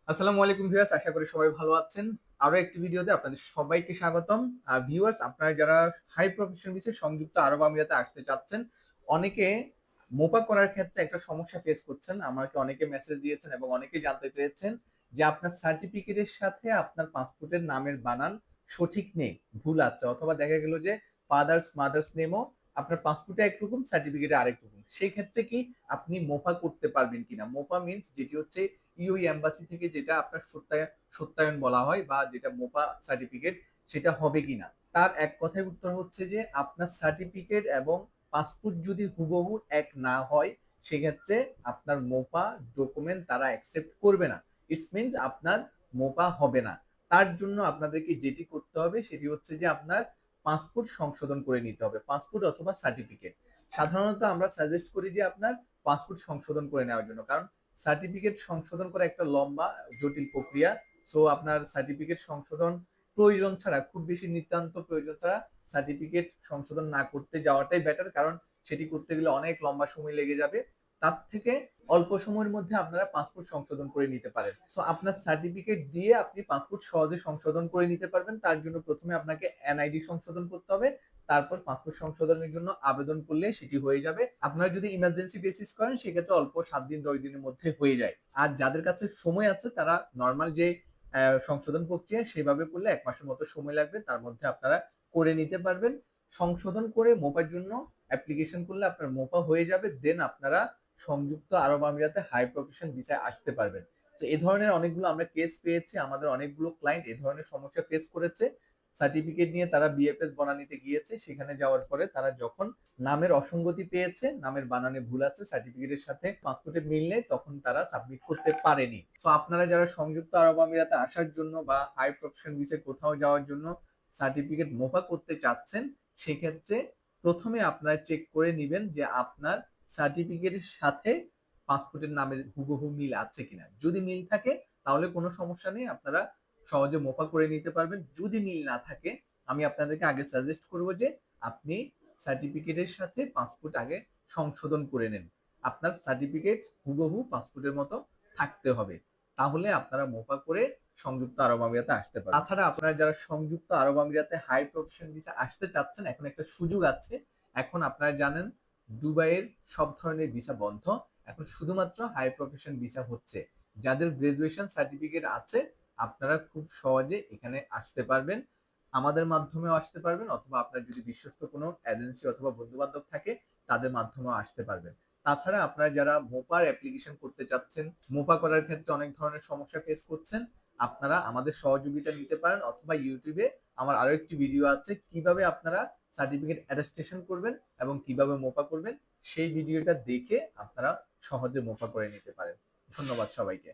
আসসালামু আলাইকুম ভিউয়ার্স, আশা করি সবাই ভালো আছেন। আরো একটি ভিডিওতে আপনাদের সবাইকে স্বাগতম। ভিউয়ার্স, আপনারা যারা হাই প্রফেশন বিষয়ে সংযুক্ত আরব আমিরাতে আসতে চাচ্ছেন, অনেকে মোপা করার ক্ষেত্রে একটা সমস্যা ফেস করছেন। আমাকে অনেকে মেসেজ দিয়েছেন এবং অনেকে জানতে চেয়েছেন যে আপনার সার্টিফিকেটের সাথে আপনার পাসপোর্টের নামের বানান সঠিক নেই, ভুল আছে, অথবা দেখা গেল যে ফাদার্স মাদার্স নেমও আপনার পাসপোর্টে একরকম, সার্টিফিকেটে আরেক রকম। সেই ক্ষেত্রে কি আপনি মোপা করতে পারবেন কিনা? মোপা মিন্স যেটি হচ্ছে ইউই এম্বাসি থেকে যেটা আপনার সত্যায়ন বলা হয়, বা যেটা মোপা সার্টিফিকেট, সেটা হবে কিনা। তার এক কথায় উত্তর হচ্ছে যে আপনার সার্টিফিকেট এবং পাসপোর্ট যদি হুবহু এক না হয়, সেক্ষেত্রে আপনার মোপা ডকুমেন্ট তারা অ্যাকসেপ্ট করবে না। ইটস মিনস আপনার মোপা হবে না। তার জন্য আপনাদেরকে যেটি করতে হবে সেটি হচ্ছে যে আপনার পাসপোর্ট সংশোধন করে নিতে হবে, পাসপোর্ট অথবা সার্টিফিকেট। সাধারণত আমরা সাজেস্ট করি যে আপনার পাসপোর্ট সংশোধন করে নেওয়ার জন্য, কারণ সার্টিফিকেট সংশোধন করা একটা লম্বা জটিল প্রক্রিয়া। সো আপনার সার্টিফিকেট সংশোধন প্রয়োজন ছাড়া, খুব বেশি নিতান্ত প্রয়োজন ছাড়া সার্টিফিকেট সংশোধন না করতে যাওয়াটাই বেটার, কারণ সেটি করতে গেলে অনেক লম্বা সময় লেগে যাবে। তার থেকে অল্প সময়ের মধ্যে আপনারা পাসপোর্ট সংশোধন করে নিতে পারেন। সো আপনার সার্টিফিকেট দিয়ে আপনি পাসপোর্ট সহজে সংশোধন করে নিতে পারবেন। তার জন্য প্রথমে আপনাকে এনআইডি সংশোধন করতে হবে, তারপর পাসপোর্ট সংশোধনের জন্য আবেদন করলে সেটি হয়ে যাবে। আপনারা যদি ইমার্জেন্সি বেসিস করেন, সেক্ষেত্রে অল্প 7 দিন 10 দিনের মধ্যে হয়ে যায়। আর যাদের কাছে সময় আছে, তারা নর্মাল যে সংশোধন প্রক্রিয়া সেভাবে করলে 1 মাসের মতো সময় লাগবে, তার মধ্যে আপনারা করে নিতে পারবেন। সংশোধন করে মোপার জন্য অ্যাপ্লিকেশন করলে আপনার মোপা হয়ে যাবে, দেন আপনারা সংযুক্ত আরব আমিরাতে হাই প্রফেশন ভিসায় আসতে পারবেন। তো এই ধরনের অনেকগুলো আমরা কেস পেয়েছি, আমাদের অনেকগুলো ক্লায়েন্ট এই ধরনের সমস্যা ফেস করেছে। সার্টিফিকেট নিয়ে তারা বিএফএস বনানীতে গিয়েছে, সেখানে যাওয়ার পরে তারা যখন নামের অসঙ্গতি পেয়েছে, নামের বানানে ভুল আছে, সার্টিফিকেটের সাথে পাসপোর্টে মিল নেই, তখন তারা সাবমিট করতে পারেনি। তো আপনারা যারা সংযুক্ত আরব আমিরাতে আসার জন্য বা হাই প্রফেশন ভিসায় কোথাও যাওয়ার জন্য সার্টিফিকেট মোপা করতে চাচ্ছেন, সেক্ষেত্রে প্রথমে আপনারা চেক করে নেবেন যে আপনার সার্টিফিকেটের সাথে পাসপোর্টের নামের হুবহু মিল আছে কিনা। যদি মিল থাকে তাহলে কোনো সমস্যা নেই, আপনারা সহজে মোপা করে নিতে পারবেন। যদি মিল না থাকে, আমি আপনাদেরকে আগে সাজেস্ট করব যে আপনি সার্টিফিকেটের সাথে পাসপোর্ট আগে সংশোধন করে নেন। আপনার সার্টিফিকেট হুবহু পাসপোর্টের মতো থাকতে হবে, তাহলে আপনারা মোপা করে সংযুক্ত আরব আমিরাতে আসতে পারবেন। তাছাড়া আপনারা যারা সংযুক্ত আরব আমিরাতে হাই প্রফেশন ভিসা আসতে চাচ্ছেন, এখন একটা সুযোগ আছে। এখন আপনারা জানেন দুবাইয়ের সব ধরনের ভিসা বন্ধ, এখন শুধুমাত্র হাই প্রফেশন ভিসা হচ্ছে। যাদের গ্রাজুয়েশন সার্টিফিকেট আছে, আপনারা খুব সহজে এখানে আসতে পারবেন। আমাদের মাধ্যমেও আসতে পারবেন, অথবা আপনার যদি বিশ্বস্ত কোনো এজেন্সি অথবা বন্ধু বান্ধব থাকে, তাদের মাধ্যমেও আসতে পারবেন। তাছাড়া আপনারা যারা মোপার অ্যাপ্লিকেশন করতে চাচ্ছেন, মোপা করার ক্ষেত্রে অনেক ধরনের সমস্যা ফেস করছেন, আপনারা আমাদের সহযোগিতা নিতে পারেন, অথবা ইউটিউবে আমার আরো একটি ভিডিও আছে কিভাবে আপনারা সার্টিফিকেট অ্যাটাস্টেশন করবেন এবং কিভাবে মোপা করবেন। সেই ভিডিওটা দেখে আপনারা সহজে মোপা করে নিতে পারেন। ধন্যবাদ সবাইকে।